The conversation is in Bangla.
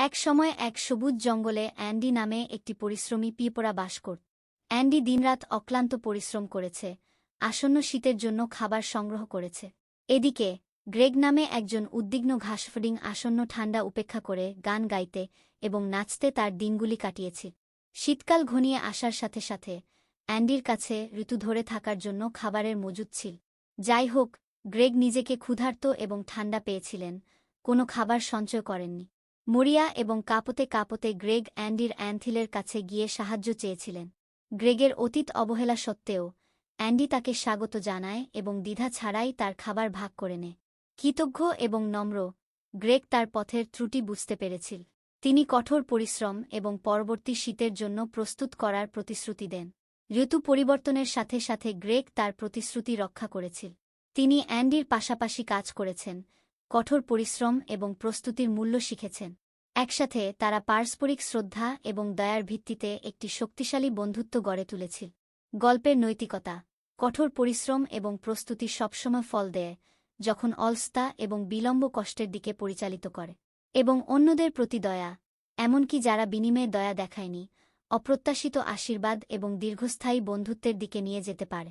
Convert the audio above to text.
এক সময় এক সবুজ জঙ্গলে অ্যান্ডি নামে একটি পরিশ্রমী পিঁপড়া বাস করত। অ্যান্ডি দিনরাত অক্লান্ত পরিশ্রম করেছে, আসন্ন শীতের জন্য খাবার সংগ্রহ করেছে। এদিকে গ্রেগ নামে একজন উদ্বিগ্ন ঘাসফড়িং আসন্ন ঠান্ডা উপেক্ষা করে গান গাইতে এবং নাচতে তার দিনগুলি কাটিয়েছিল। শীতকাল ঘনিয়ে আসার সাথে সাথে অ্যান্ডির কাছে ঋতু ধরে থাকার জন্য খাবারের মজুদ ছিল। যাই হোক, গ্রেগ নিজেকে ক্ষুধার্ত এবং ঠান্ডা পেয়েছিলেন, কোনো খাবার সঞ্চয় করেননি। মরিয়া এবং কাঁপতে কাঁপতে গ্রেগ অ্যান্ডির অ্যান্থিলের কাছে গিয়ে সাহায্য চেয়েছিলেন। গ্রেগের অতীত অবহেলা সত্ত্বেও অ্যান্ডি তাকে স্বাগত জানায় এবং দ্বিধা ছাড়াই তার খাবার ভাগ করে নেয়। কৃতজ্ঞ এবং নম্র, গ্রেগ তার পথের ত্রুটি বুঝতে পেরেছিল। তিনি কঠোর পরিশ্রম এবং পরবর্তী শীতের জন্য প্রস্তুত করার প্রতিশ্রুতি দেন। ঋতু পরিবর্তনের সাথে সাথে গ্রেগ তার প্রতিশ্রুতি রক্ষা করেছিল। তিনি অ্যান্ডির পাশাপাশি কাজ করেছেন, কঠোর পরিশ্রম এবং প্রস্তুতির মূল্য শিখেছেন। একসাথে তারা পারস্পরিক শ্রদ্ধা এবং দয়ার ভিত্তিতে একটি শক্তিশালী বন্ধুত্ব গড়ে তুলেছিল। গল্পের নৈতিকতা: কঠোর পরিশ্রম এবং প্রস্তুতি সবসময় ফল দেয়, যখন অলসতা এবং বিলম্ব কষ্টের দিকে পরিচালিত করে। এবং অন্যদের প্রতি দয়া, এমনকি যারা বিনিময়ে দয়া দেখায়নি, অপ্রত্যাশিত আশীর্বাদ এবং দীর্ঘস্থায়ী বন্ধুত্বের দিকে নিয়ে যেতে পারে।